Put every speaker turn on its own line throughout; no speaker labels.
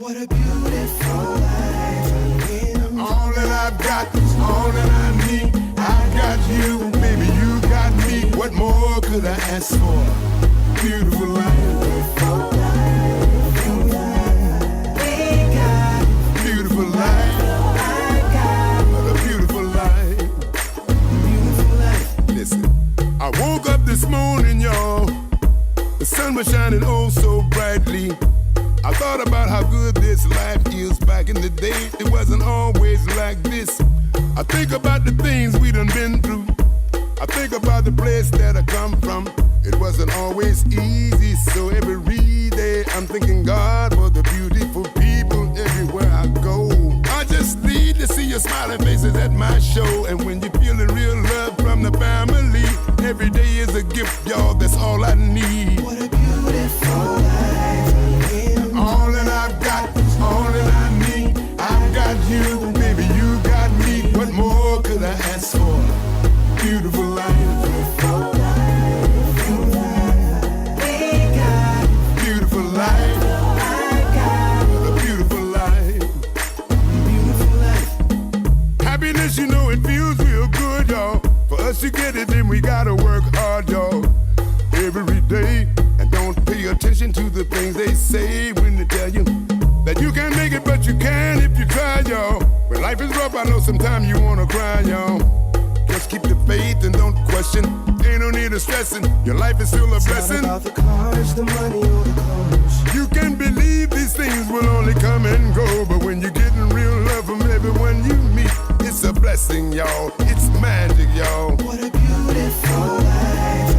What a beautiful life.
All that I've got is all that I need. I got you, baby, you got me. What more could I ask for? Beautiful life. Beautiful life. I got what a beautiful life. Beautiful life. Listen, I woke up this morning, y'all. The sun was shining oh so brightly. I thought about how good this life is. Back in the day, it wasn't always like this. I think about the things we done been through. I think about the place that I come from. It wasn't always easy, so every day I'm thanking God for the beautiful people everywhere I go. I just need to see your smiling faces at my show. And when you're feeling real love from the family, every day is a gift, y'all, that's all I need.
What a beautiful life.
All that I've got is all that I need. I've got you, baby, you got me. What more could I ask for? Beautiful life. Beautiful life. I got a beautiful life. Beautiful life. Happiness, you know, it feels real good, y'all. For us to get it, then we gotta work hard, y'all. Every day. And don't pay attention to the things they say when they tell you that you can't make it, but you can if you try, y'all. When life is rough, I know sometimes you wanna cry, y'all. Just keep the faith and don't question. Ain't no need of stressing. Your life is still a blessing.
It's not about the cars, the money, or the clothes.
You can believe these things will only come and go, but when you're getting real love from everyone you meet, it's a blessing, y'all. It's magic, y'all.
What a beautiful life.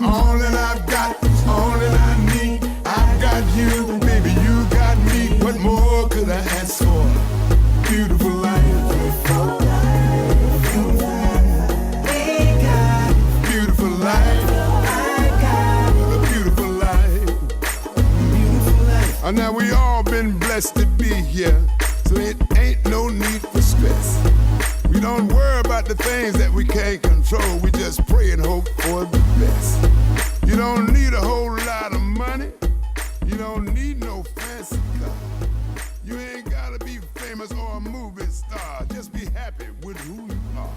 All that I've got is all that I need. I've got you, baby, you got me. What more could I ask for? Beautiful life. Beautiful life. I got a beautiful life. Beautiful life. And now we all been blessed to be here, so it ain't no need for stress. We don't worry about the things that we can't control. We just pray and hope for the best. You don't need a whole lot of money. You don't need no fancy car. You ain't gotta be famous or a movie star. Just be happy with who you are.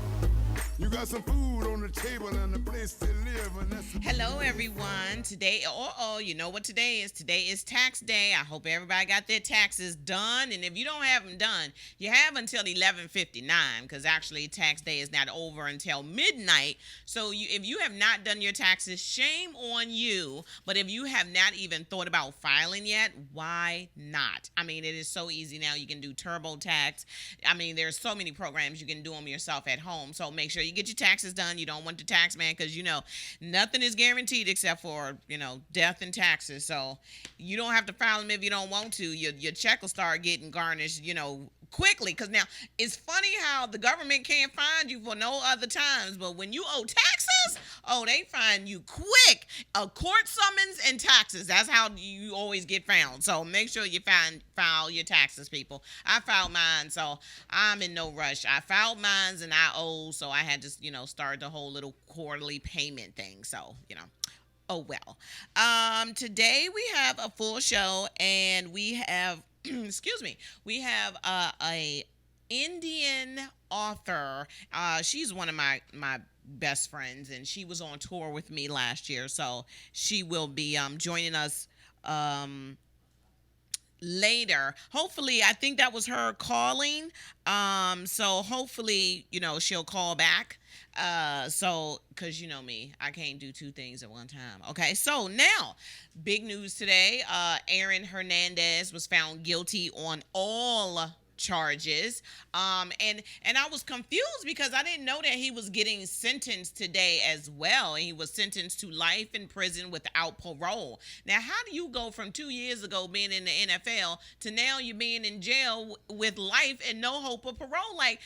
You got some food on the table and a place to live, and that's
Hello, everyone. Today, you know what today is? Today is tax day. I hope everybody got their taxes done. And if you don't have them done, you have until 11:59, because actually tax day is not over until midnight. So if you have not done your taxes, shame on you. But if you have not even thought about filing yet, why not? I mean, it is so easy now. You can do TurboTax. I mean, there's so many programs you can do them yourself at home. So make sure you get your taxes done. You don't want the tax man, because nothing is guaranteed except for death and taxes. So you don't have to file them if you don't want to. Your check will start getting garnished quickly, because now it's funny how the government can't find you for no other times, but when you owe taxes, they find you quick. A court summons and taxes, that's how you always get found. So make sure you file your taxes, people. I filed mine, so I'm in no rush. I filed mine and I owe, so I had to start the whole little quarterly payment thing. So oh well. Today we have a full show, and we have excuse me, we have a Indian author. She's one of my best friends, and she was on tour with me last year, so she will be joining us later. Hopefully, I think that was her calling. So hopefully, she'll call back. Because you know me, I can't do two things at one time. Okay, so now, big news today. Aaron Hernandez was found guilty on all charges. And I was confused because I didn't know that he was getting sentenced today as well. And he was sentenced to life in prison without parole. Now, how do you go from 2 years ago being in the NFL to now you being in jail with life and no hope of parole? Like,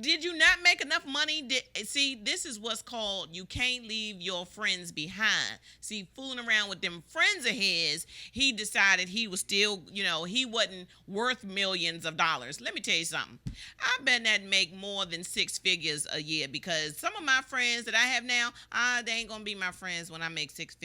did you not make enough money? See, this is what's called, you can't leave your friends behind. See, fooling around with them friends of his, he decided he was still, he wasn't worth millions of dollars. figures. Let me tell you something. I bet that make more than six figures a year because some of my friends that I have now, they ain't gonna be my friends when I make six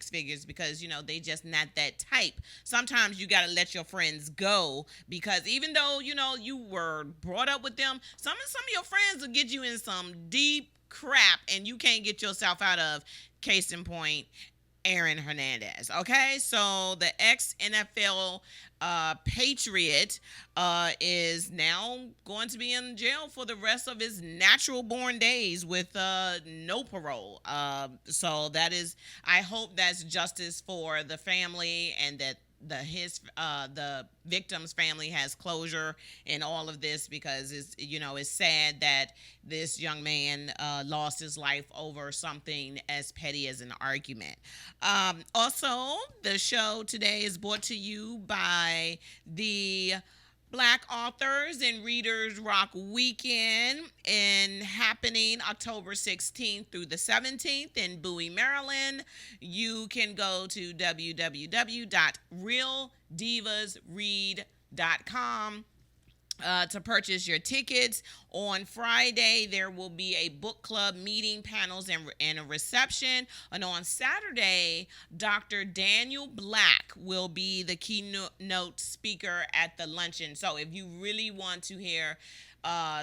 figures because they just not that type. Sometimes you gotta let your friends go because even though you were brought up with them, some of your friends will get you in some deep crap and you can't get yourself out of. Case in point, Aaron Hernandez. Okay, so the ex NFL Patriot is now going to be in jail for the rest of his natural born days with no parole. So that is, I hope that's justice for the family and that the victim's family has closure in all of this because it's sad that this young man lost his life over something as petty as an argument. Also, the show today is brought to you by the Black Authors and Readers Rock Weekend and happening October 16th through the 17th in Bowie, Maryland. You can go to www.realdivasread.com to purchase your tickets. On Friday, there will be a book club meeting, panels, and a reception. And on Saturday, Dr. Daniel Black will be the keynote speaker at the luncheon. So if you really want to hear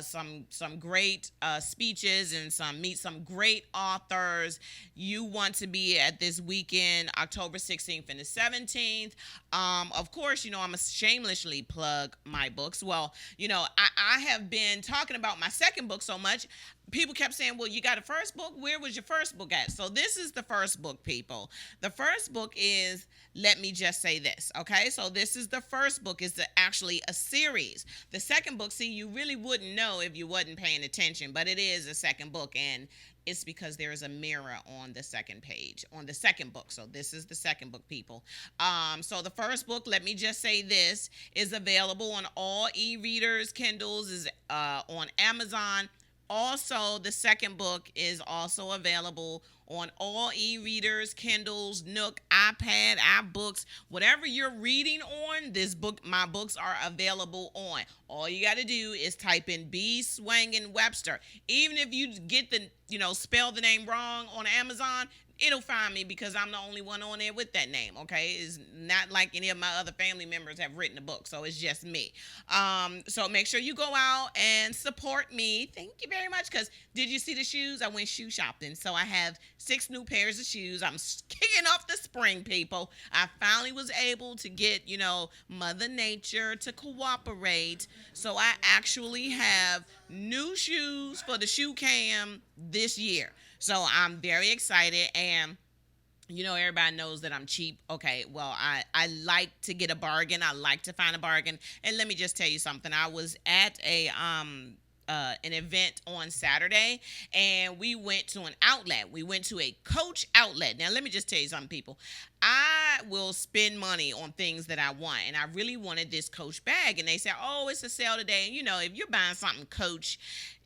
some great speeches and meet some great authors, you want to be at this weekend, October 16th and the 17th. Of course, I'm going to shamelessly plug my books. Well, I have been talking about my second book so much. People kept saying, well, you got a first book? Where was your first book at? So this is the first book, people. The first book is Let Me Just Say This, okay? So this is the first book. It's actually a series. The second book, see, you really wouldn't know if you wasn't paying attention, but it is a second book, and it's because there is a mirror on the second page, on the second book. So this is the second book, people. So the first book, Let Me Just Say This, is available on all e-readers, Kindles, is on Amazon. Also, the second book is also available on all e-readers, Kindles, Nook, iPad, iBooks, whatever you're reading on. My books are available on. All you got to do is type in B. Swangin Webster. Even if you get spell the name wrong on Amazon, it'll find me because I'm the only one on there with that name, okay? It's not like any of my other family members have written a book, so it's just me. So make sure you go out and support me. Thank you very much, because did you see the shoes? I went shoe shopping, so I have 6 new pairs of shoes. I'm kicking off the spring, people. I finally was able to get, Mother Nature to cooperate, so I actually have new shoes for the shoe cam this year. So I'm very excited, and everybody knows that I'm cheap. Okay, well, I like to get a bargain. I like to find a bargain. And let me just tell you something. I was at an event on Saturday, and we went to an outlet. We went to a Coach outlet. Now, let me just tell you something, people. I will spend money on things that I want, and I really wanted this Coach bag, and they said, oh, it's a sale today. And, if you're buying something Coach,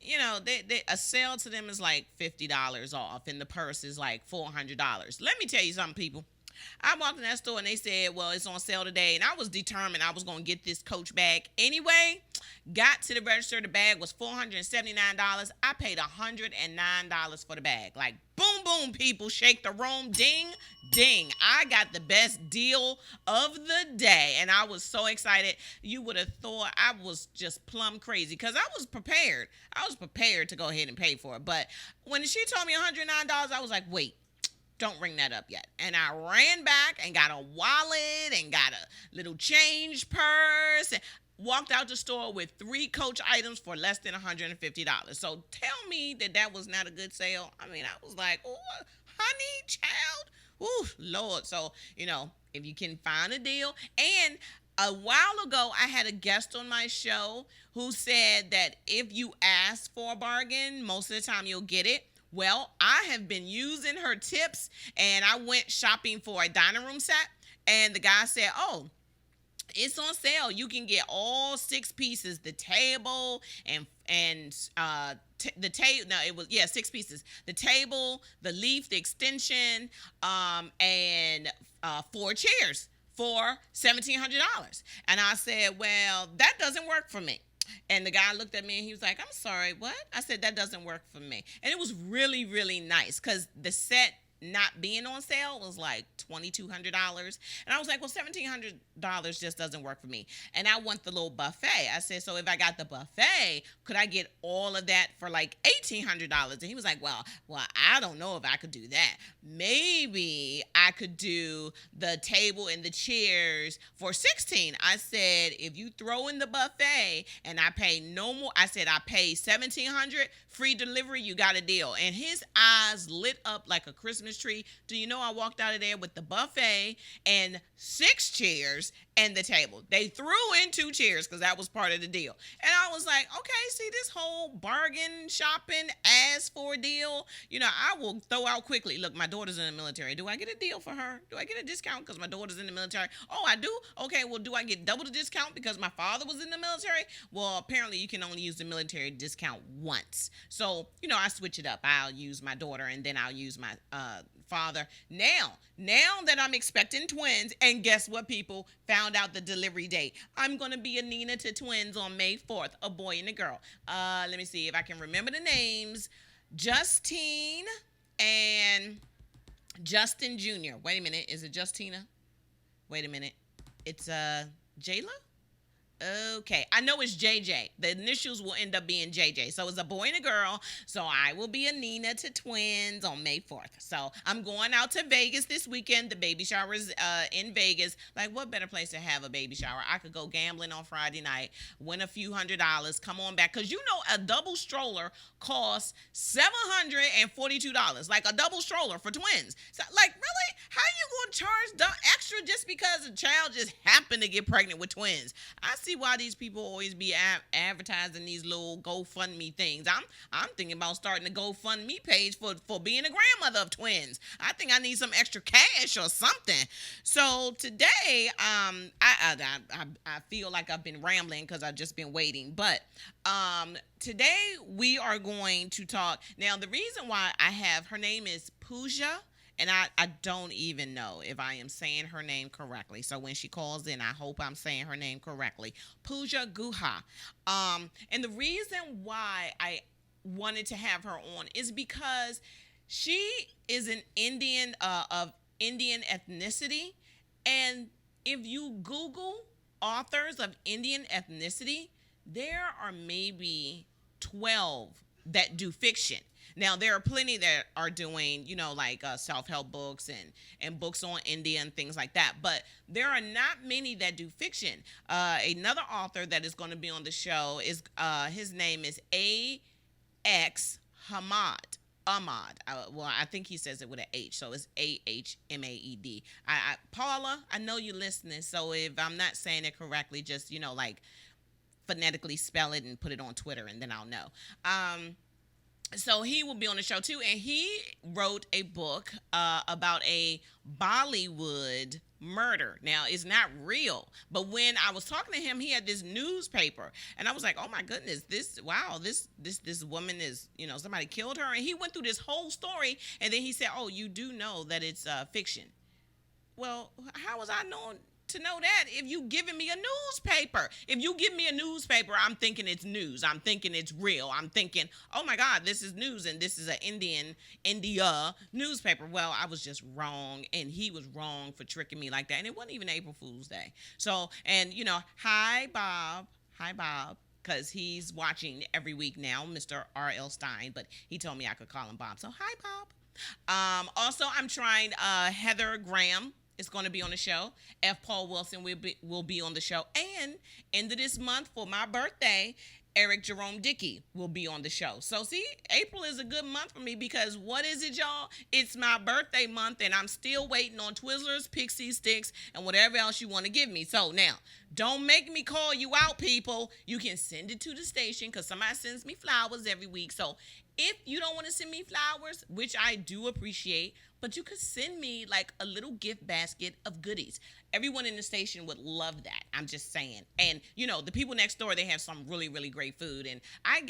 a sale to them is like $50 off, and the purse is like $400. Let me tell you something, people. I walked in that store and they said, well, it's on sale today. And I was determined I was going to get this Coach bag anyway. Got to the register. The bag was $479. I paid $109 for the bag. Like, boom, boom, people. Shake the room. Ding, ding. I got the best deal of the day. And I was so excited. You would have thought I was just plumb crazy because I was prepared. I was prepared to go ahead and pay for it. But when she told me $109, I was like, wait. Don't ring that up yet. And I ran back and got a wallet and got a little change purse and walked out the store with 3 Coach items for less than $150. So tell me that was not a good sale. I mean, I was like, oh, honey, child. Ooh, Lord. So, if you can find a deal. And a while ago, I had a guest on my show who said that if you ask for a bargain, most of the time you'll get it. Well, I have been using her tips, and I went shopping for a dining room set, and the guy said, oh, it's on sale. You can get all 6 pieces, the table and the table. No, it was 6 pieces. The table, the leaf, the extension, and 4 chairs for $1,700. And I said, well, that doesn't work for me. And the guy looked at me and he was like, I'm sorry, what? I said, that doesn't work for me. And it was really, really nice because the set not being on sale was like $2,200. And I was like, well, $1,700 just doesn't work for me. And I want the little buffet. I said, so if I got the buffet, could I get all of that for like $1,800? And he was like, well, I don't know if I could do that. Maybe I could do the table and the chairs for 16. I said, if you throw in the buffet and I pay no more, I said, I pay 1,700 free delivery, you got a deal. And his eyes lit up like a Christmas tree. Do you know I walked out of there with the buffet and 6 chairs and the table. They threw in 2 chairs because that was part of the deal. And I was like, okay, see, this whole bargain shopping as for a deal, I will throw out quickly. Look, my daughter's in the military. Do I get a deal for her? Do I get a discount because my daughter's in the military? Oh, I do? Okay, well, do I get double the discount because my father was in the military? Well, apparently you can only use the military discount once. So, I switch it up. I'll use my daughter and then I'll use my father. Now that I'm expecting twins, and guess what, people? Found out the delivery date. I'm going to be a Nina to twins on May 4th, a boy and a girl. Let me see if I can remember the names. Justine and Justin Jr. Wait a minute. Is it Justina? Wait a minute. It's Jayla? Okay, I know it's JJ. The initials will end up being JJ. So it's a boy and a girl. So I will be a Nina to twins on May 4th. So I'm going out to Vegas this weekend. The baby shower is in Vegas. Like, what better place to have a baby shower? I could go gambling on Friday night, win a few $100s, come on back. Because a double stroller costs $742. Like a double stroller for twins. So, like, really? How you going to charge the extra just because a child just happened to get pregnant with twins? I see why these people always be advertising these little GoFundMe things. I'm thinking about starting a GoFundMe page for being a grandmother of twins. I think I need some extra cash or something. So today, I feel like I've been rambling because I've just been waiting. But today we are going to talk. Now, the reason why her name is Puja. And I don't even know if I am saying her name correctly. So when she calls in, I hope I'm saying her name correctly. Puja Guha. And the reason why I wanted to have her on is because she is an Indian of Indian ethnicity. And if you Google authors of Indian ethnicity, there are maybe 12 that do fiction. Now, there are plenty that are doing, like self-help books and books on India and things like that. But there are not many that do fiction. Another author that is going to be on the show is his name is A.X. Ahmad. I think he says it with an H, so it's Ahmaed. Paula, I know you're listening, so if I'm not saying it correctly, just, phonetically spell it and put it on Twitter, and then I'll know. So he will be on the show too, and he wrote a book about a Bollywood murder. Now, it's not real, but when I was talking to him, he had this newspaper, and I was like, oh my goodness, this woman is, somebody killed her, and he went through this whole story, and then he said, oh, you do know that it's fiction. Well, how was I known to know that if you giving me a newspaper? If you give me a newspaper, I'm thinking it's news. I'm thinking it's real. I'm thinking, oh my God, this is news, and this is an India newspaper. Well, I was just wrong, and he was wrong for tricking me like that, and it wasn't even April Fool's Day. So, and hi Bob, because he's watching every week now, Mr. R.L. Stein, but he told me I could call him Bob. So hi Bob. Also, I'm trying Heather Graham is going to be on the show. F. Paul Wilson will be on the show. And end of this month for my birthday, Eric Jerome Dickey will be on the show. So see, April is a good month for me because what is it, y'all? It's my birthday month, and I'm still waiting on Twizzlers, Pixie Sticks, and whatever else you want to give me. So now, don't make me call you out, people. You can send it to the station because somebody sends me flowers every week. So if you don't want to send me flowers, which I do appreciate, but you could send me like a little gift basket of goodies. Everyone in the station would love that. I'm just saying. And, the people next door, they have some really, really great food. And I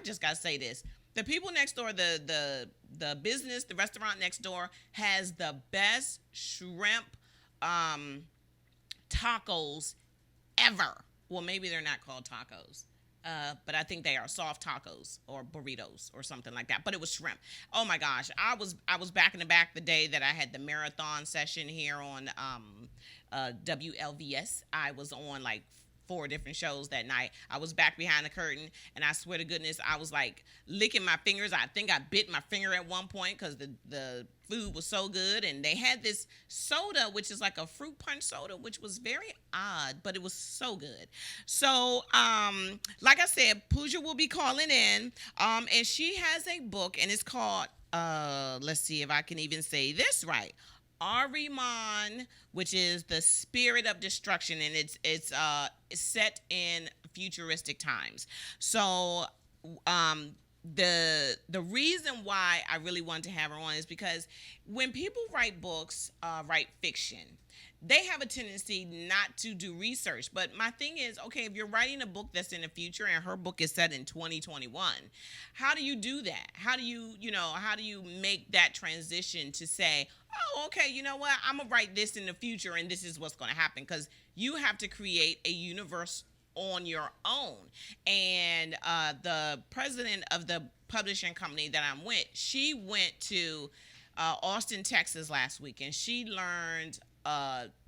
just got to say this. The people next door, the business, the restaurant next door has the best shrimp tacos ever. Well, maybe they're not called tacos. But I think they are soft tacos or burritos or something like that. But it was shrimp. Oh my gosh, I was back in the back the day that I had the marathon session here on WLVS. I was on like 4 different shows that night. I was back behind the curtain, and I swear to goodness, I was like licking my fingers. I think I bit my finger at one point because the food was so good. And they had this soda, which is like a fruit punch soda, which was very odd, but it was so good. So, like I said, Pooja will be calling in, and she has a book, and it's called, let's see if I can even say this right. Ariman, which is the spirit of destruction, and it's set in futuristic times. So, the reason why I really wanted to have her on is because when people write books, write fiction, they have a tendency not to do research. But my thing is, okay, if you're writing a book that's in the future and her book is set in 2021, how do you do that? How do you make that transition to say, oh, okay, you know what? I'm going to write this in the future and this is what's going to happen, because you have to create a universe on your own. And the president of the publishing company that I'm with, she went to Austin, Texas last week, and she learned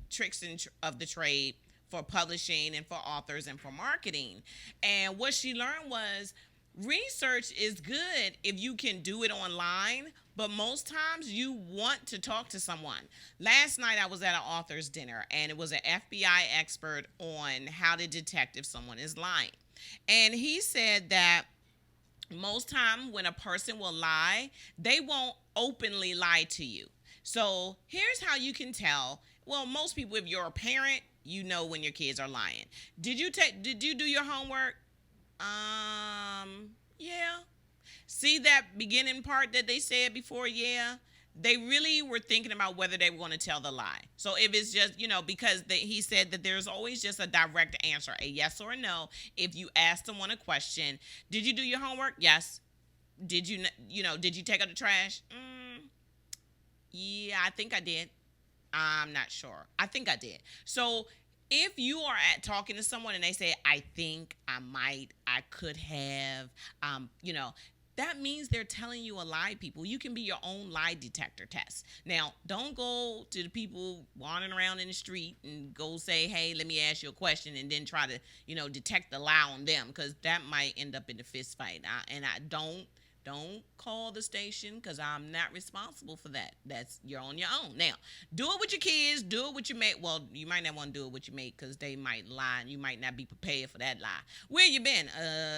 tricks of the trade for publishing and for authors and for marketing. And what she learned was research is good if you can do it online, but most times you want to talk to someone. Last night I was at an author's dinner, and it was an FBI expert on how to detect if someone is lying. And he said that most time when a person will lie, they won't openly lie to you. So here's how you can tell. Well, most people, if you're a parent, you know when your kids are lying. Did you do your homework? Yeah. See that beginning part that they said before? Yeah. They really were thinking about whether they were going to tell the lie. So if it's just, because he said that there's always just a direct answer, a yes or a no. If you ask someone a question, did you do your homework? Yes. Did you take out the trash? Yeah, I think I did. I'm not sure. I think I did. So if you are talking to someone and they say, I think, I might, I could have, that means they're telling you a lie, people. You can be your own lie detector test. Now, don't go to the people wandering around in the street and go say, hey, let me ask you a question, and then try to, detect the lie on them, because that might end up in a fist fight. Don't call the station, because I'm not responsible for that. You're on your own. Now, do it with your kids. Do it with your mate. Well, you might not want to do it with your mate, because they might lie and you might not be prepared for that lie. Where you been?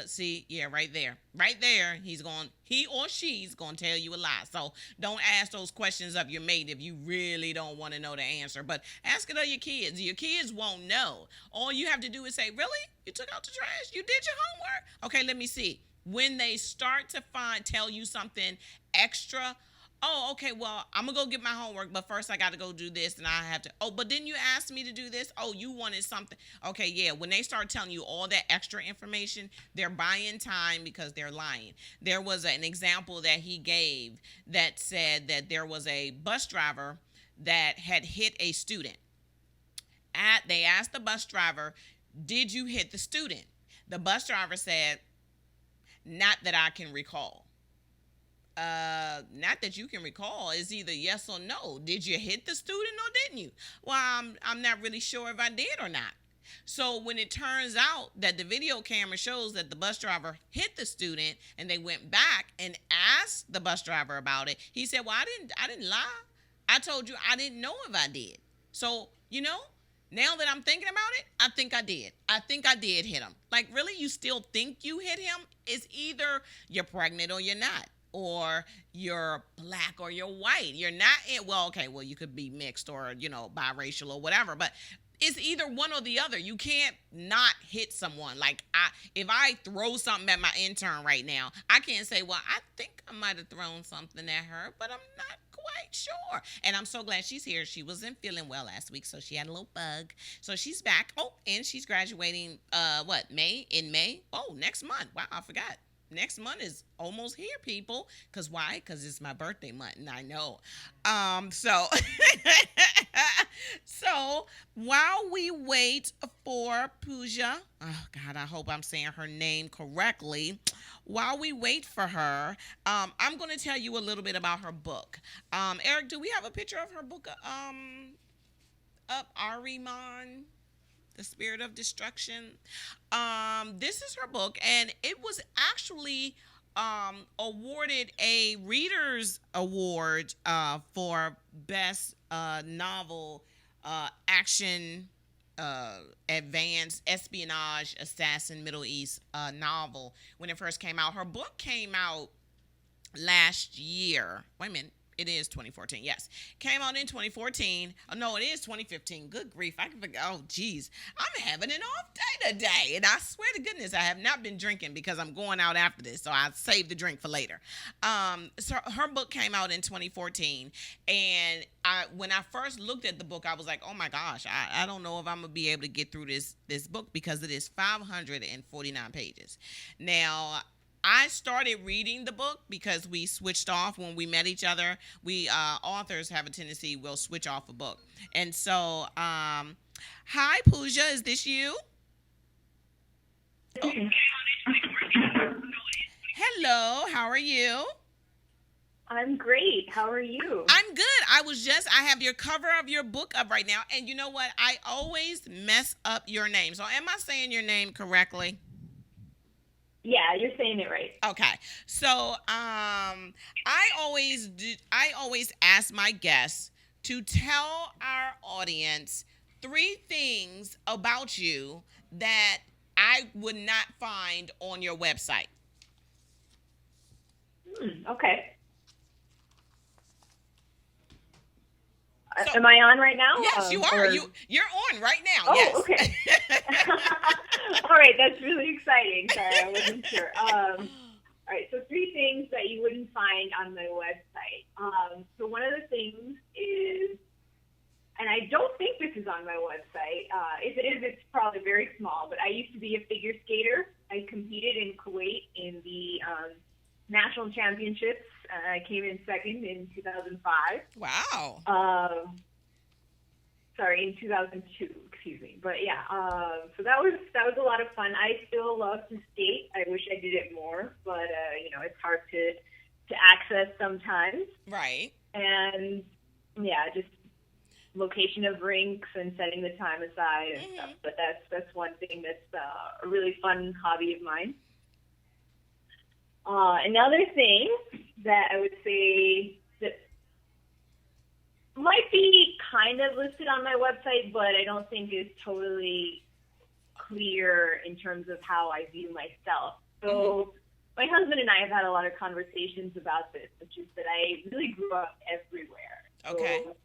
See, yeah, right there. Right there, he or she's going to tell you a lie. So don't ask those questions of your mate if you really don't want to know the answer. But ask it of your kids. Your kids won't know. All you have to do is say, really? You took out the trash? You did your homework? Okay, let me see. When they start to tell you something extra, oh, okay, well, I'm going to go get my homework, but first I got to go do this, and I have to, oh, but didn't you ask me to do this? Oh, you wanted something. Okay, yeah, when they start telling you all that extra information, they're buying time because they're lying. There was an example that he gave that said that there was a bus driver that had hit a student. They asked the bus driver, did you hit the student? The bus driver said, not that I can recall. Not that you can recall. It's either yes or no. Did you hit the student or didn't you? Well, I'm not really sure if I did or not. So when it turns out that the video camera shows that the bus driver hit the student, and they went back and asked the bus driver about it, he said, well, I didn't lie. I told you I didn't know if I did. So, now that I'm thinking about it, I think I did. I think I did hit him. Like, really? You still think you hit him? It's either you're pregnant or you're not. Or you're black or you're white. You're not you could be mixed or, biracial or whatever. But it's either one or the other. You can't not hit someone. Like, if I throw something at my intern right now, I can't say, well, I think I might have thrown something at her, but I'm not quite sure. And I'm so glad she's here. She wasn't feeling well last week, so she had a little bug. So she's back. Oh, and she's graduating, May? In May? Oh, next month. Wow, I forgot. next month is almost here, people. Because why? Because it's my birthday month, and I know. So, so while we wait for Puja, oh God, I hope I'm saying her name correctly. While we wait for her, I'm going to tell you a little bit about her book. Eric, do we have a picture of her book? Up Ariman, The Spirit of Destruction. This is her book, and it was actually awarded a Reader's Award for Best Novel Action Advanced Espionage Assassin Middle East novel when it first came out. Her book came out last year. Wait a minute. It is 2014. Yes. Came out in 2014. Oh, no, it is 2015. Good grief. I can forget. Oh, geez. I'm having an off day today. And I swear to goodness, I have not been drinking because I'm going out after this. So I saved the drink for later. So her book came out in 2014. And when I first looked at the book, I was like, oh my gosh, I don't know if I'm going to be able to get through this book because it is 549 pages. Now, I started reading the book because we switched off when we met each other. We authors have a tendency, we'll switch off a book. And so, hi, Puja, is this you? Oh. Hello, how are you?
I'm great. How are you?
I'm good. I have your cover of your book up right now. And you know what? I always mess up your name. So am I saying your name correctly?
Yeah, you're saying it right.
Okay. So I always ask my guests to tell our audience 3 things about you that I would not find on your website.
Okay.
So,
am I on right now?
Yes, you are. You're on right now.
Oh,
yes.
Okay. All right, that's really exciting. Sorry, I wasn't sure. All right, so 3 things that you wouldn't find on my website. So one of the things is, and I don't think this is on my website. If it is, it's probably very small, but I used to be a figure skater. I competed in Kuwait in the national championships. I came in second in 2005.
Wow.
Sorry, in 2002, excuse me. But yeah, so that was a lot of fun. I still love to skate. I wish I did it more, but it's hard to access sometimes.
Right.
And yeah, just location of rinks and setting the time aside and stuff. But that's one thing that's a really fun hobby of mine. Another thing that I would say that might be kind of listed on my website, but I don't think is totally clear in terms of how I view myself. So my husband and I have had a lot of conversations about this, which is that I really grew up everywhere.
Okay.
So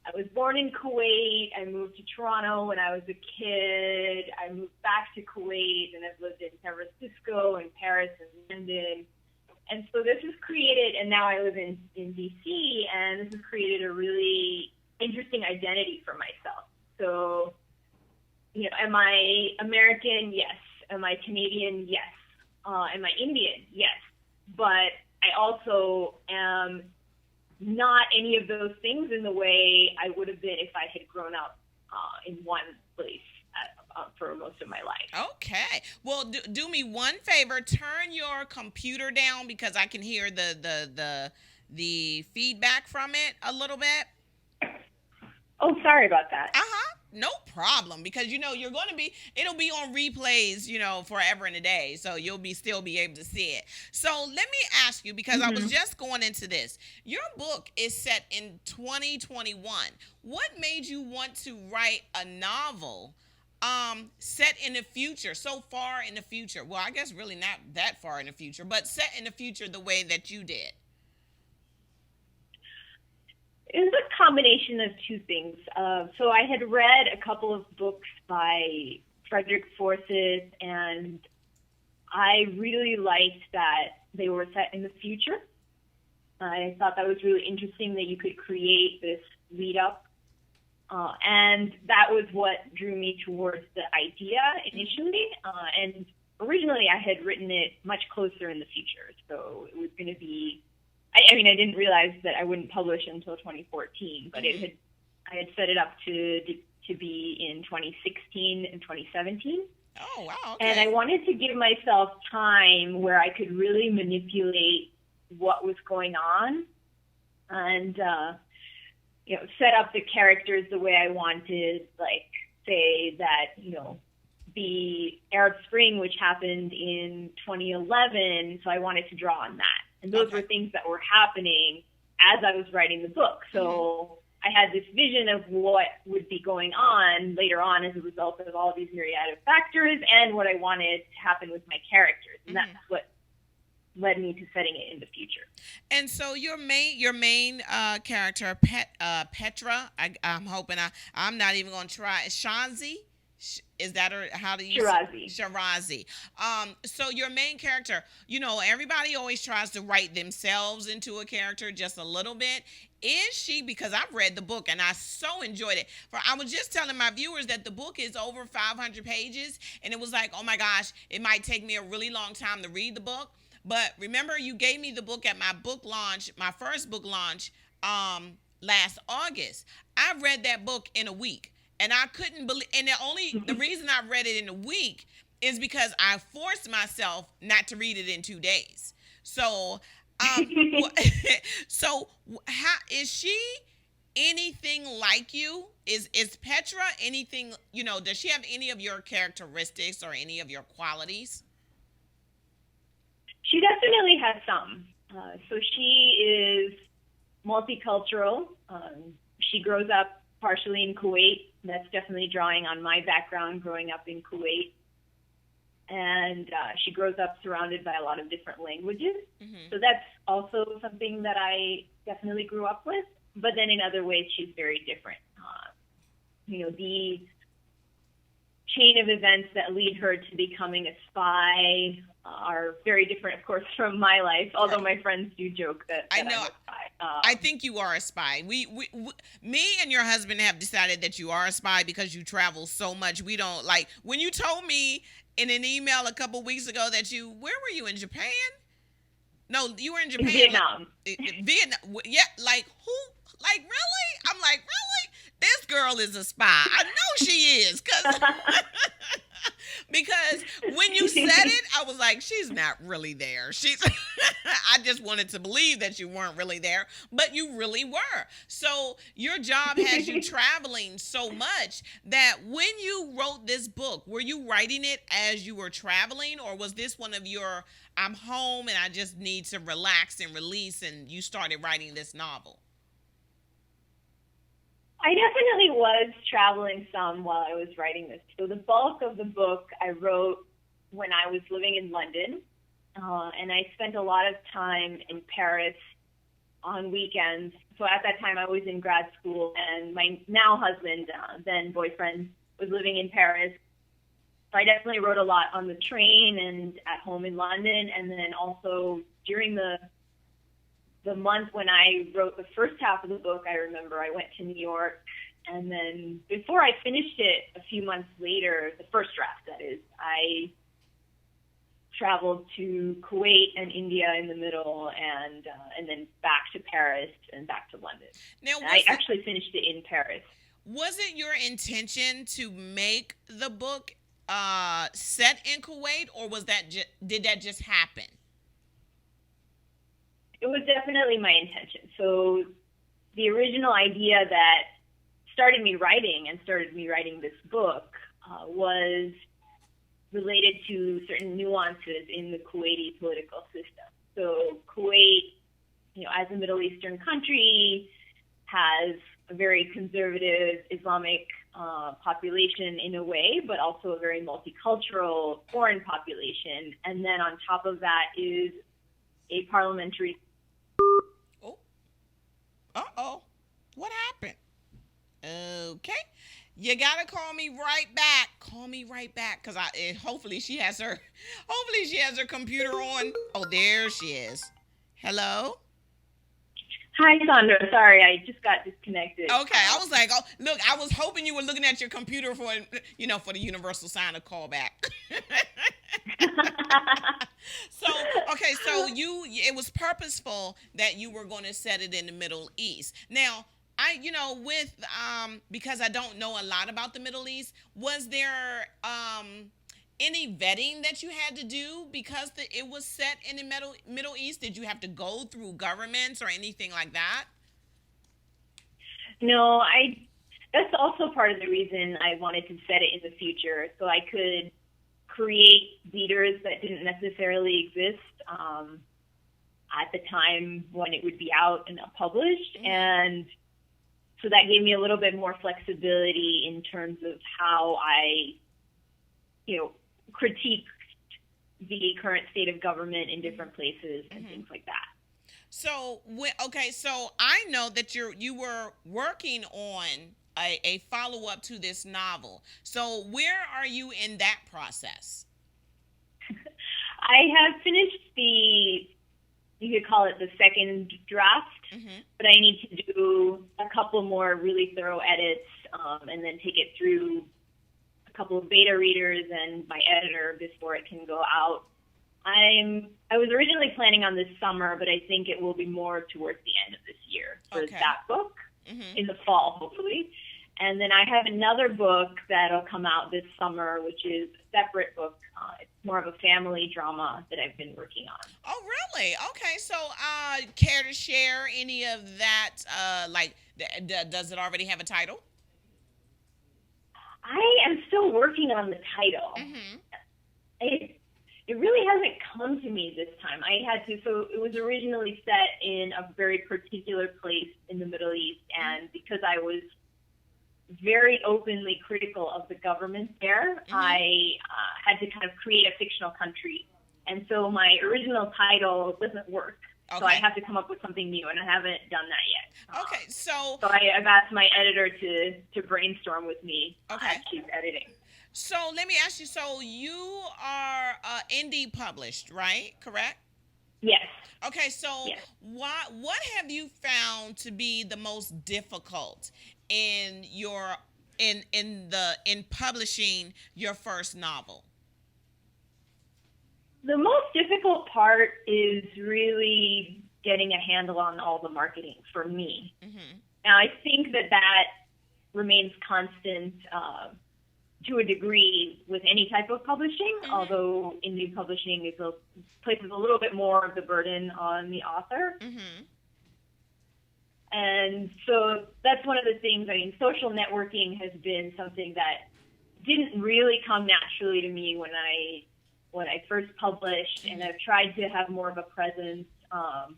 I was born in Kuwait. I moved to Toronto when I was a kid. I moved back to Kuwait, and I've lived in San Francisco and Paris and London. And so this has created, and now I live in D.C., and this has created a really interesting identity for myself. So, am I American? Yes. Am I Canadian? Yes. Am I Indian? Yes. But I also am not any of those things in the way I would have been if I had grown up in one place for most of my life.
Okay. Well, do me one favor. Turn your computer down because I can hear the feedback from it a little bit.
Oh, sorry about that.
No problem, because you're going to be, it'll be on replays, forever and a day, so you'll still be able to see it. So let me ask you, because I was just going into this. Your book is set in 2021. What made you want to write a novel set in the future, so far in the future? Well, I guess really not that far in the future, but set in the future the way that you did.
It was a combination of 2 things. So I had read a couple of books by Frederick Forsyth, and I really liked that they were set in the future. I thought that was really interesting that you could create this lead up. And that was what drew me towards the idea initially. And originally I had written it much closer in the future. So it was going to be, I mean, I didn't realize that I wouldn't publish until 2014, but I had set it up to be in 2016 and 2017.
Oh, wow. Okay.
And I wanted to give myself time where I could really manipulate what was going on and, set up the characters the way I wanted, like, say that, the Arab Spring, which happened in 2011, so I wanted to draw on that. And those were things that were happening as I was writing the book. So I had this vision of what would be going on later on as a result of all these myriad of factors and what I wanted to happen with my characters. And that's what led me to setting it in the future.
And so your main character, Petra, I'm hoping I'm not even going to try. Shazi? Is that how do you
Shirazi.
So your main character, everybody always tries to write themselves into a character just a little bit. Is she, because I've read the book and I so enjoyed it. I was just telling my viewers that the book is over 500 pages, and it was like, oh my gosh, it might take me a really long time to read the book. But remember, you gave me the book at my book launch, my first book launch, last August. I read that book in a week. And I couldn't believe, and the reason I read it in a week is because I forced myself not to read it in 2 days. So, so how is she anything like you? Is Petra anything, does she have any of your characteristics or any of your qualities?
She definitely has some. So she is multicultural. She grows up partially in Kuwait. That's definitely drawing on my background growing up in Kuwait. And she grows up surrounded by a lot of different languages. Mm-hmm. So that's also something that I definitely grew up with. But then in other ways, she's very different. The chain of events that lead her to becoming a spy are very different, of course, from my life. Although my friends do joke that I'm a spy.
I think you are a spy. Me and your husband have decided that you are a spy because you travel so much. We don't like when you told me in an email a couple weeks ago that where were you, in Japan? No, you were in Japan.
Vietnam.
Vietnam. Yeah, like who? Like really? I'm like, really? This girl is a spy. I know she is, because when you said it, I was like, she's not really there. I just wanted to believe that you weren't really there, but you really were. So your job has you traveling so much that when you wrote this book, were you writing it as you were traveling, or was this one of your, I'm home and I just need to relax and release, and you started writing this novel?
I definitely was traveling some while I was writing this. So the bulk of the book I wrote when I was living in London, and I spent a lot of time in Paris on weekends. So at that time I was in grad school, and my now husband, then boyfriend, was living in Paris. So I definitely wrote a lot on the train and at home in London, and then also during the month when I wrote the first half of the book, I remember I went to New York, and then before I finished it a few months later, the first draft, that is, I traveled to Kuwait and India in the middle, and then back to Paris and back to London. Now, I actually finished it in Paris.
Was it your intention to make the book set in Kuwait, or did that just happen?
It was definitely my intention. So the original idea that started me writing this book was related to certain nuances in the Kuwaiti political system. So Kuwait, as a Middle Eastern country, has a very conservative Islamic population in a way, but also a very multicultural foreign population. And then on top of that is a parliamentary.
Uh-oh. What happened? Okay. You got to call me right back. Call me right back, because hopefully she has her computer on. Oh, there she is. Hello?
Hi, Sandra. Sorry, I just got disconnected.
Okay, I was like, oh, look, I was hoping you were looking at your computer for, for the universal sign of callback. So, okay, so it was purposeful that you were going to set it in the Middle East. Now, because I don't know a lot about the Middle East, was there any vetting that you had to do because it was set in the Middle East? Did you have to go through governments or anything like that?
No, that's also part of the reason I wanted to set it in the future, so I could create readers that didn't necessarily exist at the time when it would be out and published.
Mm-hmm.
And so that gave me a little bit more flexibility in terms of how I, critiqued the current state of government in different places and
Mm-hmm.
things like that.
So, so I know that you were working on a follow-up to this novel. So where are you in that process?
I have finished you could call it the second draft,
Mm-hmm.
but I need to do a couple more really thorough edits and then take it through a couple of beta readers and my editor before it can go out. I was originally planning on this summer, but I think it will be more towards the end of this year for that book,
Mm-hmm.
in the fall, hopefully. And then I have another book that'll come out this summer, which is a separate book. It's more of a family drama that I've been working on.
Oh, really? Okay. So, care to share any of that? Does it already have a title?
I am still working on the title.
Mm-hmm.
It really hasn't come to me this time. So it was originally set in a very particular place in the Middle East, and because I was very openly critical of the government there,
Mm-hmm.
I had to kind of create a fictional country. And so my original title doesn't work.
Okay.
So I have to come up with something new, and I haven't done that yet.
Okay. So
I've asked my editor to brainstorm with me
Okay.
as she's editing.
So let me ask you. So you are indie published, right? Correct?
Yes.
Okay. So
Yes.
what have you found to be the most difficult in publishing your first novel?
The most difficult part is really getting a handle on all the marketing for me.
Mm-hmm.
Now, I think that remains constant to a degree with any type of publishing,
Mm-hmm.
although indie publishing places a little bit more of the burden on the author.
Mm-hmm.
And so that's one of the things. I mean, social networking has been something that didn't really come naturally to me when I first published, and I've tried to have more of a presence,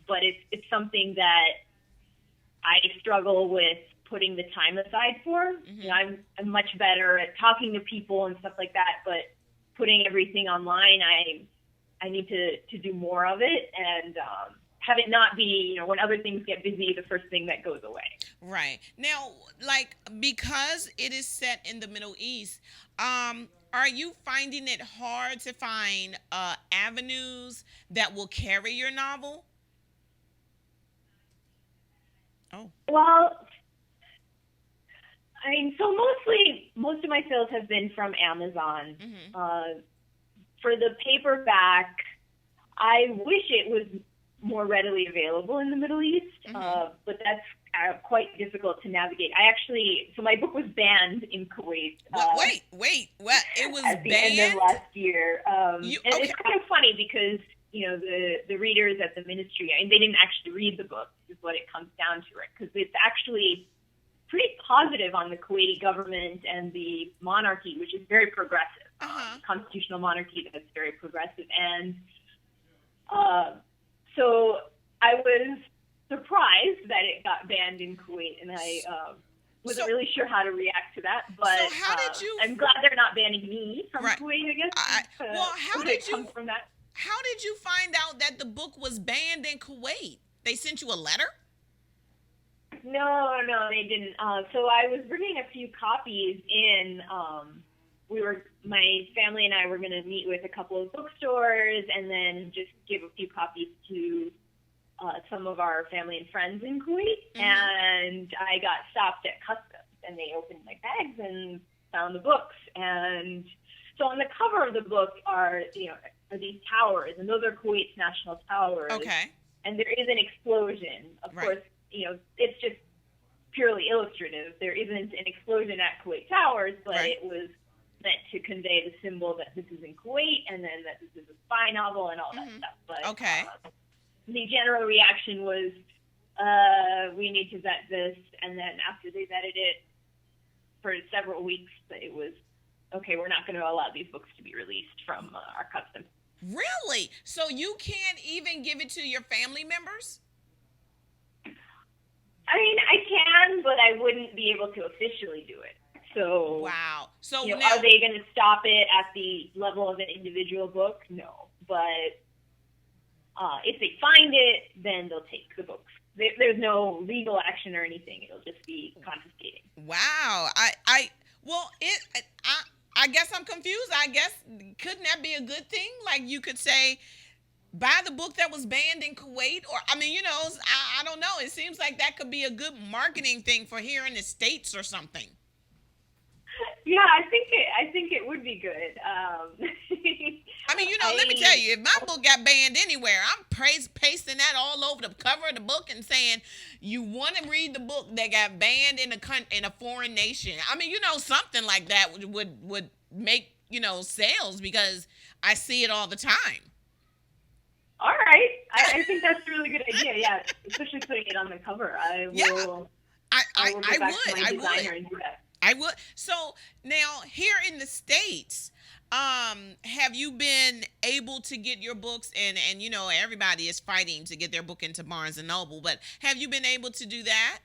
but it's something that I struggle with putting the time aside for.
Mm-hmm.
I'm much better at talking to people and stuff like that, but putting everything online, I need to do more of it, and have it not be, when other things get busy, the first thing that goes away.
Right. Now, because it is set in the Middle East, are you finding it hard to find avenues that will carry your novel? Oh.
Well, I mean, so most of my sales have been from Amazon.
Mm-hmm.
For the paperback, I wish it was more readily available in the Middle East,
Mm-hmm.
but that's quite difficult to navigate. So my book was banned in Kuwait.
Wait, what? It was
at the
banned?
end of last year. And
Okay.
it's kind of funny because, the readers at the ministry, they didn't actually read the book, is what it comes down to, right? Because it's actually pretty positive on the Kuwaiti government and the monarchy, which is very progressive.
Uh-huh.
Constitutional monarchy that's very progressive. And so I was surprised that it got banned in Kuwait, and I wasn't really sure how to react to that. But
So how did you?
I'm glad they're not banning me from
Right.
Kuwait, I guess.
How
it
did you?
comes from that?
How did you find out that the book was banned in Kuwait? They sent you a letter?
No, they didn't. So I was bringing a few copies in. My family and I were going to meet with a couple of bookstores and then just give a few copies to some of our family and friends in Kuwait, and I got stopped at customs, and they opened my bags and found the books. And so on the cover of the book are these towers, and those are Kuwait's national towers.
Okay.
And there is an explosion. Of course, it's just purely illustrative. There isn't an explosion at Kuwait Towers, but it was meant to convey the symbol that this is in Kuwait, and then that this is a spy novel and all that stuff. But the general reaction was, we need to vet this, and then after they vetted it for several weeks, it was, okay, we're not going to allow these books to be released from our customs.
Really? So you can't even give it to your family members?
I mean, I can, but I wouldn't be able to officially do it. So,
wow. So
now,
now,
are they going to stop it at the level of an individual book? No. But if they find it, then they'll take the books. There's no legal action or anything. It'll just be confiscating.
wow. I guess I'm confused. I guess, couldn't that be a good thing? Like, you could say, buy the book that was banned in Kuwait, or I don't know. It seems like that could be a good marketing thing for here in the States or something.
Yeah, I think it would be good.
Let me tell you, if my book got banned anywhere, I'm pasting that all over the cover of the book and saying, you want to read the book that got banned in a foreign nation. Something like that would make, sales, because I see it all the time.
All right. I think that's a really good idea, yeah, especially putting it on the cover. I will go back to my designer and do that.
I would. So now, here in the States, have you been able to get your books, and everybody is fighting to get their book into Barnes & Noble, but have you been able to do that?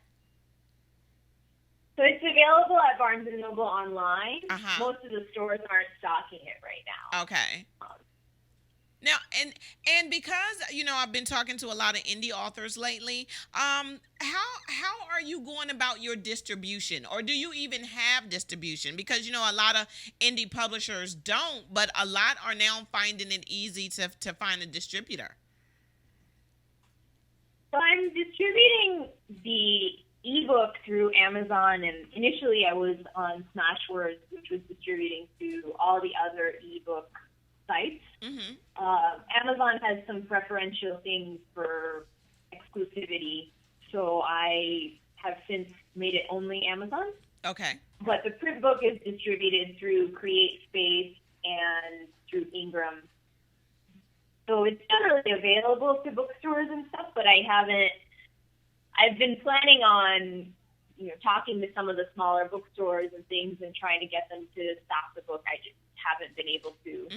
So it's available at Barnes & Noble online.
Uh-huh.
Most of the stores aren't stocking it right now.
Okay. Now, and because, I've been talking to a lot of indie authors lately, how are you going about your distribution? Or do you even have distribution? Because, a lot of indie publishers don't, but a lot are now finding it easy to find a distributor.
So I'm distributing the ebook through Amazon, and initially I was on Smashwords, which was distributing to all the other ebook sites. Amazon has some preferential things for exclusivity, so I have since made it only Amazon.
Okay.
But the print book is distributed through CreateSpace and through Ingram. So it's generally available to bookstores and stuff, but I've been planning on, talking to some of the smaller bookstores and things and trying to get them to stock the book. I just haven't been able to.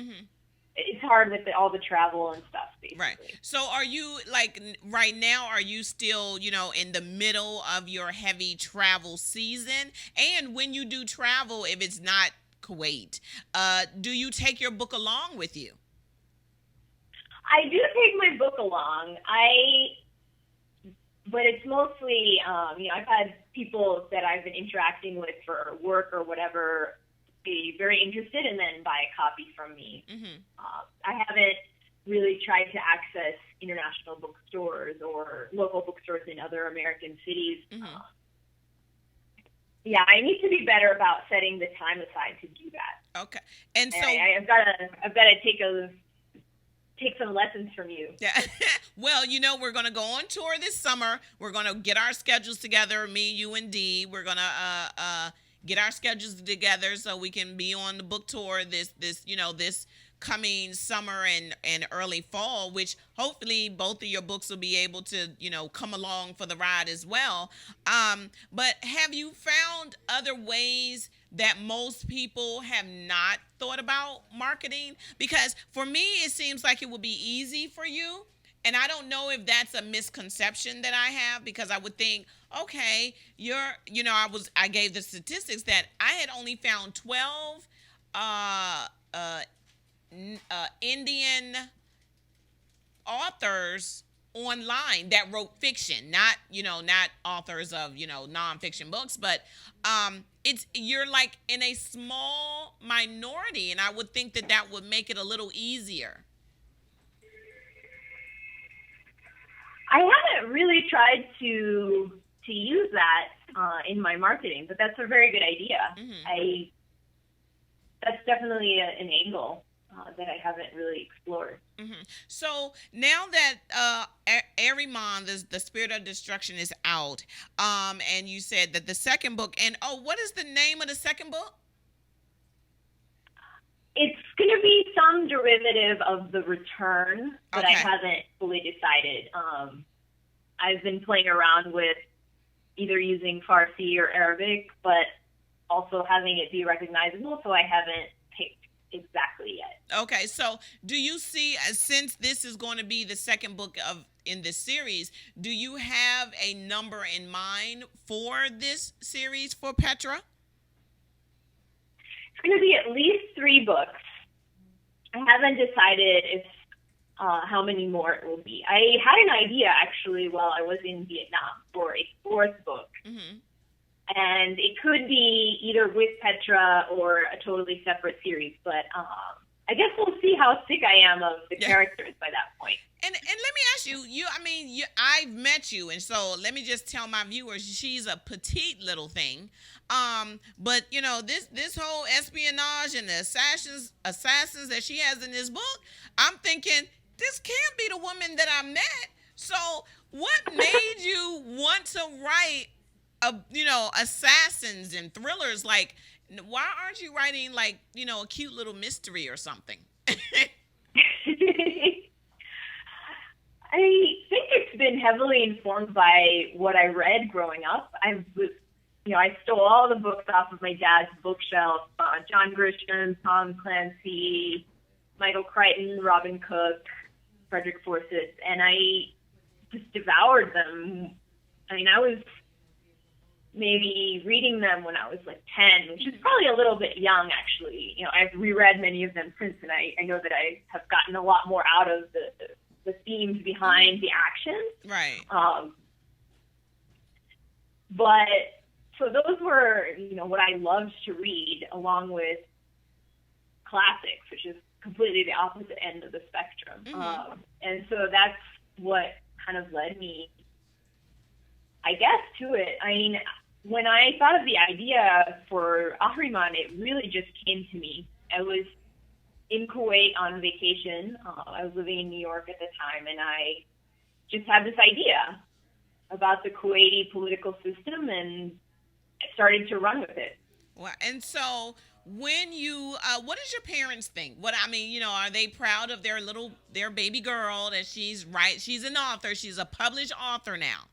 It's hard with all the travel and stuff, basically.
Right. So are you, right now, are you still, in the middle of your heavy travel season? And when you do travel, if it's not Kuwait, do you take your book along with you?
I do take my book along. But it's mostly, I've had people that I've been interacting with for work or whatever be very interested and then buy a copy from me. I haven't really tried to access international bookstores or local bookstores in other American cities. Yeah, I need to be better about setting the time aside to do that.
Okay. And so
I've got to take some lessons from you.
Yeah. Well, we're going to go on tour this summer. We're going to get our schedules together, me, you, and Dee. We're going to get our schedules together so we can be on the book tour this coming summer and early fall, which hopefully both of your books will be able to, come along for the ride as well. But have you found other ways that most people have not thought about marketing? Because for me, it seems like it would be easy for you. And I don't know if that's a misconception that I have, because I would think, okay, I gave the statistics that I had only found 12 Indian authors online that wrote fiction, not authors of, nonfiction books, but you're like in a small minority, and I would think that would make it a little easier.
I haven't really tried to use that in my marketing, but that's a very good idea.
Mm-hmm.
That's definitely an angle that I haven't really explored.
Mm-hmm. So now that Ahriman, the Spirit of Destruction, is out, and you said that the second book, and what is the name of the second book?
It's going to be some derivative of The Return, but I
Okay.
haven't fully decided. I've been playing around with either using Farsi or Arabic, but also having it be recognizable, so I haven't picked exactly yet.
Okay, so do you see, since this is going to be the second book in this series, do you have a number in mind for this series for Petra?
It's going to be at least 3 books. I haven't decided if how many more it will be. I had an idea, actually, while I was in Vietnam for a 4th book.
Mm-hmm.
And it could be either with Petra or a totally separate series. But I guess we'll see how sick I am of the characters by that point.
And let me ask you, I've met you, and so let me just tell my viewers, she's a petite little thing. But this whole espionage and the assassins that she has in this book, I'm thinking this can't be the woman that I met. So what made you want to write assassins and thrillers? Like, why aren't you writing like, a cute little mystery or something?
I think it's been heavily informed by what I read growing up. I stole all the books off of my dad's bookshelf. John Grisham, Tom Clancy, Michael Crichton, Robin Cook, Frederick Forsyth, and I just devoured them. I mean, I was maybe reading them when I was like 10, which is probably a little bit young, actually. I've reread many of them since, and I know that I have gotten a lot more out of the themes behind the action.
Right.
But so those were, what I loved to read, along with classics, which is completely the opposite end of the spectrum.
Mm-hmm.
And so that's what kind of led me, I guess, to it. I mean, when I thought of the idea for Ahriman, it really just came to me. I was in Kuwait on vacation. I was living in New York at the time, and I just had this idea about the Kuwaiti political system, and I started to run with it.
Well, and so when you, what does your parents think? Are they proud of their baby girl that she's an author, she's a published author now?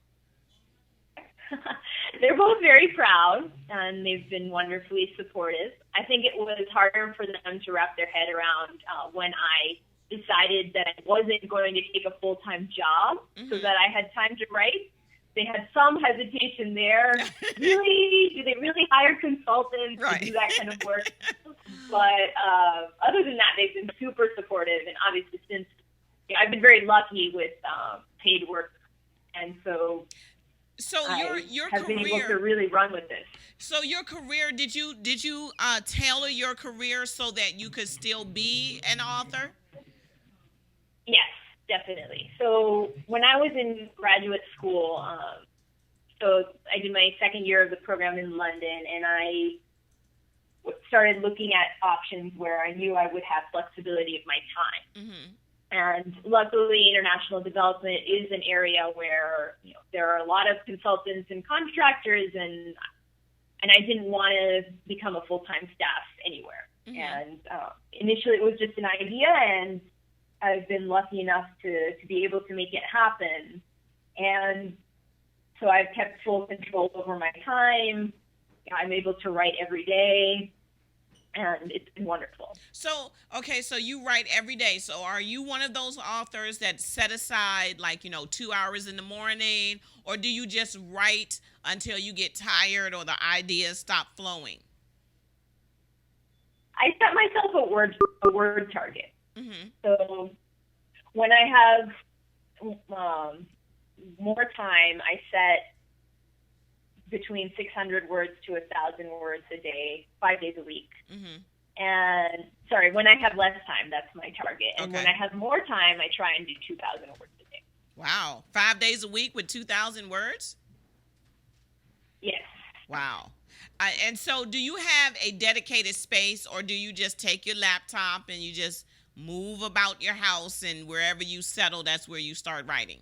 They're both very proud, and they've been wonderfully supportive. I think it was harder for them to wrap their head around when I decided that I wasn't going to take a full-time job so that I had time to write. They had some hesitation there. Really? Do they really hire consultants to do that kind of work? But other than that, they've been super supportive, and obviously since I've been very lucky with paid work, and so
your
have
career,
been able to really run with this.
So your career, did you tailor your career so that you could still be an author?
Yes, definitely. So when I was in graduate school, so I did my second year of the program in London, and I started looking at options where I knew I would have flexibility of my time.
Mm-hmm.
And luckily, international development is an area where there are a lot of consultants and contractors, and I didn't want to become a full-time staff anywhere. Mm-hmm. And initially, it was just an idea, and I've been lucky enough to be able to make it happen. And so I've kept full control over my time. I'm able to write every day, and it's been wonderful.
So you write every day. So are you one of those authors that set aside 2 hours in the morning, or do you just write until you get tired or the ideas stop flowing?
I set myself a word target.
Mm-hmm.
So when I have more time, I set between 600 words to 1,000 words a day, 5 days a week.
Mm-hmm.
And when I have less time, that's my target. And when I have more time, I try and do 2,000 words a day.
Wow. 5 days a week with 2,000 words?
Yes.
Wow. And so do you have a dedicated space, or do you just take your laptop and you just move about your house, and wherever you settle, that's where you start writing?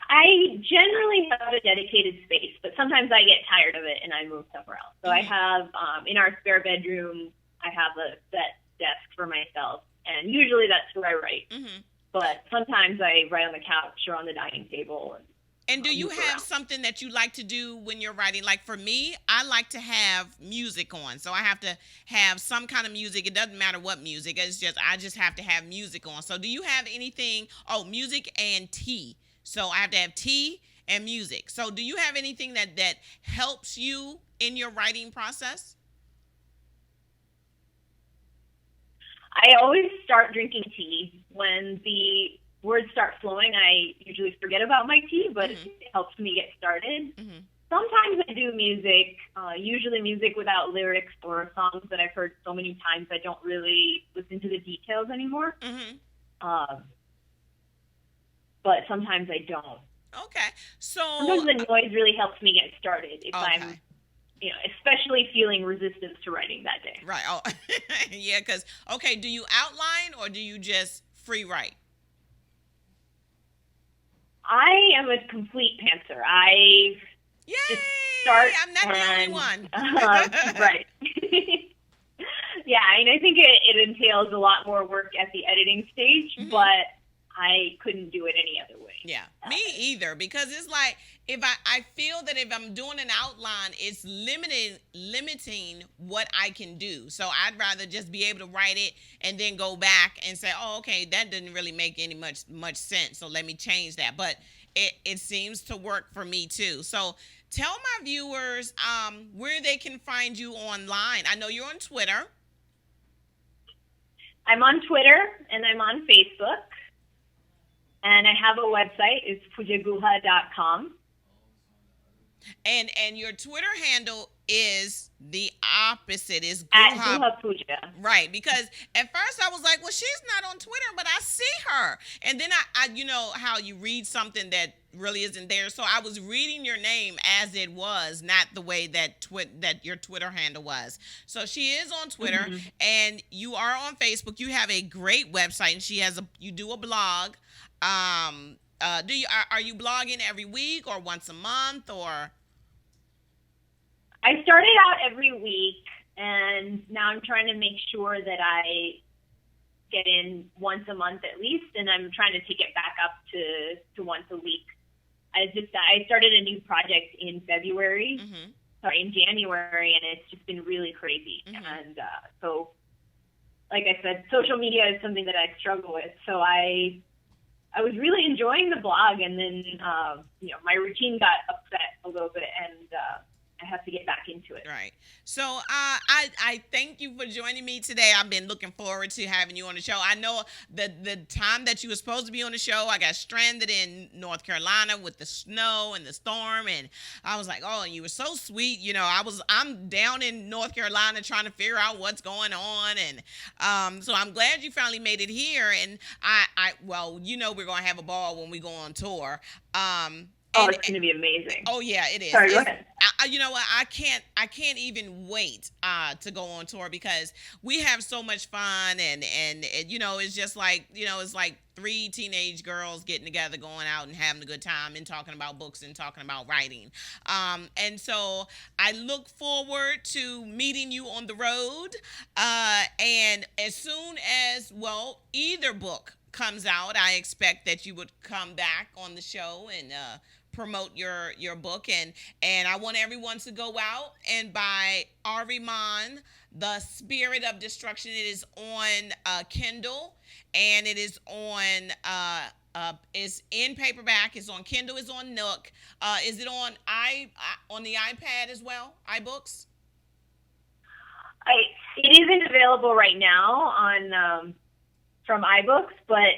I generally have a dedicated space, but sometimes I get tired of it and I move somewhere else. So I have, in our spare bedroom, I have a set desk for myself, and usually that's where I write.
Mm-hmm.
But sometimes I write on the couch or on the dining table.
And do you
move
have
around.
something that you like to do when you're writing? Like for me, I like to have music on. So I have to have some kind of music. It doesn't matter what music. I just have to have music on. So do you have anything? Oh, music and tea. So I have to have tea and music. So do you have anything that helps you in your writing process?
I always start drinking tea. When the words start flowing, I usually forget about my tea, but it helps me get started.
Mm-hmm.
Sometimes I do music, usually music without lyrics or songs that I've heard so many times I don't really listen to the details anymore.
Mm-hmm.
But sometimes I don't.
Okay. So
Sometimes the noise really helps me get started if
okay.
I'm, especially feeling resistance to writing that day.
Right. Oh, yeah. Because do you outline or do you just free write?
I am a complete pantser. I
Yay!
just start.
I'm not the only one.
Right. Yeah, and I think it entails a lot more work at the editing stage, but I couldn't do it any other way.
Yeah, me either, because it's like if I feel that if I'm doing an outline, it's limiting what I can do. So I'd rather just be able to write it and then go back and say, oh, okay, that didn't really make any much sense. So let me change that. But it seems to work for me too. So tell my viewers where they can find you online. I know you're on Twitter.
I'm on Twitter and I'm on Facebook. And I have a website. It's pujaguha.com.
And your Twitter handle is the opposite. Is
At
Guha.
Guha Puja.
Right, because at first I was like, well, she's not on Twitter, but I see her. And then I you know how you read something that really isn't there. So I was reading your name as it was, not the way that that your Twitter handle was. So she is on Twitter and you are on Facebook. You have a great website, and you do a blog. Are you blogging every week or once a month or?
I started out every week, and now I'm trying to make sure that I get in once a month at least, and I'm trying to take it back up to once a week. I started a new project in January, and it's just been really crazy. And so, like I said, social media is something that I struggle with. So I was really enjoying the blog, and then my routine got upset a little bit, and I have to get back into it.
Right. So I thank you for joining me today. I've been looking forward to having you on the show. I know the time that you were supposed to be on the show, I got stranded in North Carolina with the snow and the storm, and I was like, oh, you were so sweet. I'm down in North Carolina trying to figure out what's going on, and so I'm glad you finally made it here. And we're gonna have a ball when we go on tour.
It's going to be amazing.
Oh yeah, it is.
Sorry, go ahead.
You know what? I can't even wait to go on tour because we have so much fun, and it's just like it's like three teenage girls getting together, going out and having a good time and talking about books and talking about writing. And so I look forward to meeting you on the road. And as soon as either book comes out, I expect that you would come back on the show and promote your book, and I want everyone to go out and buy Ahriman, The Spirit of Destruction. It is on Kindle, and it is on it's in paperback. It's on Kindle. It's on Nook. Is it on on the iPad as well? iBooks.
It isn't available right now on from iBooks, but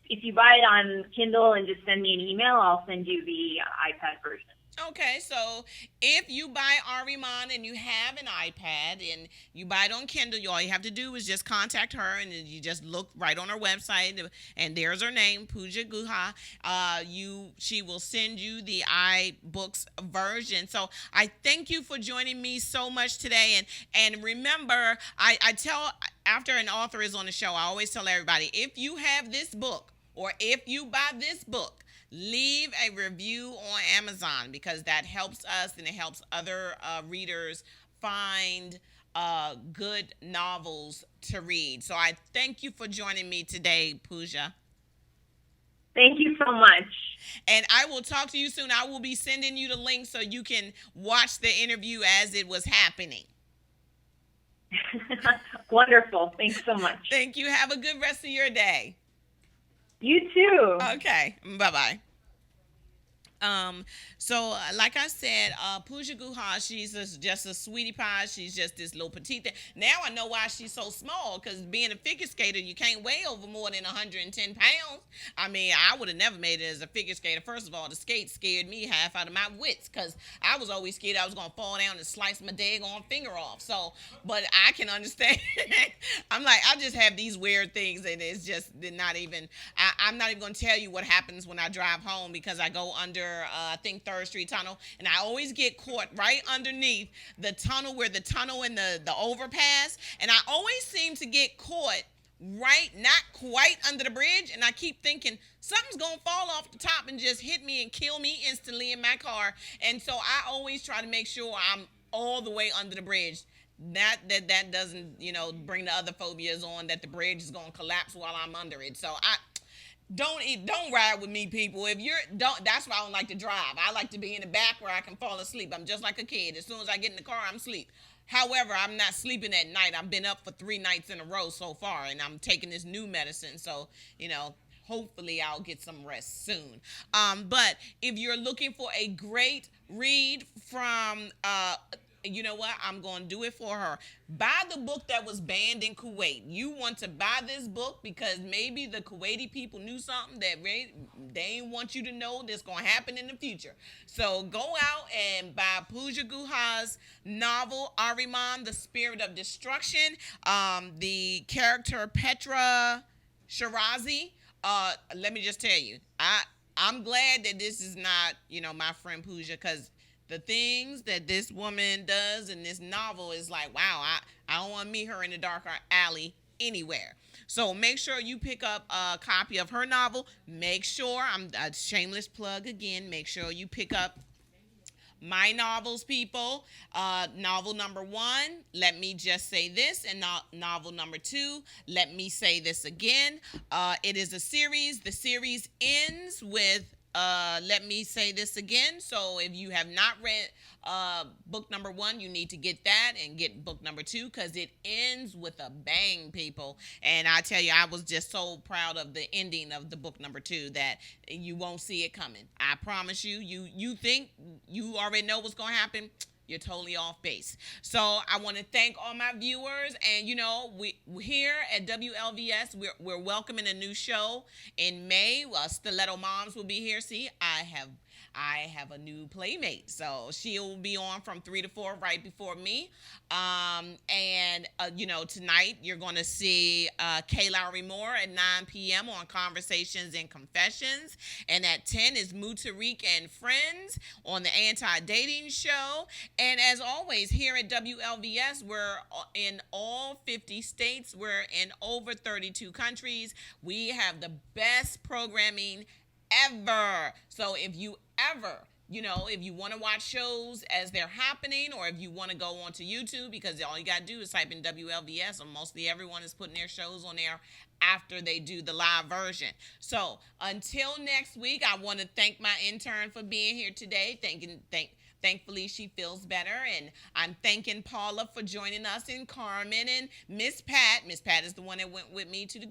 if you buy it on Kindle and just send me an email, I'll send you the iPad version.
Okay, so if you buy Ariman and you have an iPad and you buy it on Kindle, all you have to do is just contact her and you just look right on her website and there's her name, Puja Guha. She will send you the iBooks version. So I thank you for joining me so much today. And remember, I tell after an author is on the show, I always tell everybody, if you have this book or if you buy this book, leave a review on Amazon because that helps us and it helps other readers find good novels to read. So I thank you for joining me today, Puja.
Thank you so much.
And I will talk to you soon. I will be sending you the link so you can watch the interview as it was happening.
Wonderful. Thanks so much.
Thank you. Have a good rest of your day.
You too.
Okay. Bye-bye. So like I said, Puja Guha, she's just a sweetie pie. She's just this little petite thing. Now I know why she's so small, because being a figure skater, you can't weigh over more than 110 pounds. I mean, I would have never made it as a figure skater. First of all, the skate scared me half out of my wits, because I was always scared I was going to fall down and slice my daggone finger off. So, but I can understand. I'm like, I just have these weird things, and it's just not even, I'm not even going to tell you what happens when I drive home, because I go under I think 3rd Street Tunnel, and I always get caught right underneath the tunnel where the tunnel and the overpass, and I always seem to get caught right, not quite under the bridge, and I keep thinking something's gonna fall off the top and just hit me and kill me instantly in my car, and so I always try to make sure I'm all the way under the bridge. That doesn't, bring the other phobias on, that the bridge is gonna collapse while I'm under it. So don't ride with me, people. That's why I don't like to drive. I like to be in the back where I can fall asleep. I'm just like a kid. As soon as I get in the car, I'm asleep. However, I'm not sleeping at night. I've been up for 3 nights in a row so far, and I'm taking this new medicine. So, hopefully I'll get some rest soon. But if you're looking for a great read from you know what? I'm going to do it for her. Buy the book that was banned in Kuwait. You want to buy this book because maybe the Kuwaiti people knew something that they want you to know that's going to happen in the future. So go out and buy Puja Guha's novel, Ariman, The Spirit of Destruction. The character Petra Shirazi. Let me just tell you, I'm glad that this is not, my friend Puja, because the things that this woman does in this novel is like, wow, I don't want to meet her in the dark alley anywhere. So make sure you pick up a copy of her novel. Make sure, I'm a shameless plug again, make sure you pick up my novels, people. Novel number 1, Let Me Just Say This, and novel number 2, Let Me Say This Again. It is a series. The series ends with Let Me Say This Again. So if you have not read book number 1, you need to get that and get book number 2, because it ends with a bang, people. And I tell you, I was just so proud of the ending of the book number 2 that you won't see it coming. I promise you, you think you already know what's going to happen. You're totally off base. So I want to thank all my viewers. And, we here at WLVS, we're welcoming a new show in May. Stiletto Moms will be here. See, I have a new playmate. So she'll be on from 3 to 4 right before me. Tonight you're going to see Kay Lowry Moore at 9 p.m. on Conversations and Confessions. And at 10 is Mutariq and Friends on the Anti-Dating Show. And as always, here at WLVS, we're in all 50 states. We're in over 32 countries. We have the best programming ever. So if you want to watch shows as they're happening, or if you want to go onto YouTube, because all you got to do is type in WLVS, and mostly everyone is putting their shows on there after they do the live version. So until next week, I want to thank my intern for being here today. Thankfully, she feels better, and I'm thanking Paula for joining us, and Carmen, and Miss Pat. Miss Pat is the one that went with me to the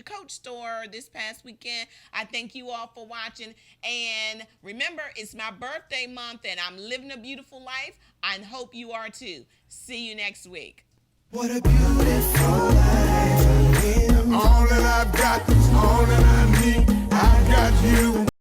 Coach store this past weekend. I thank you all for watching, and remember, it's my birthday month, and I'm living a beautiful life. I hope you are too. See you next week.
What a beautiful life.
All that I've got is all that I need. I got you.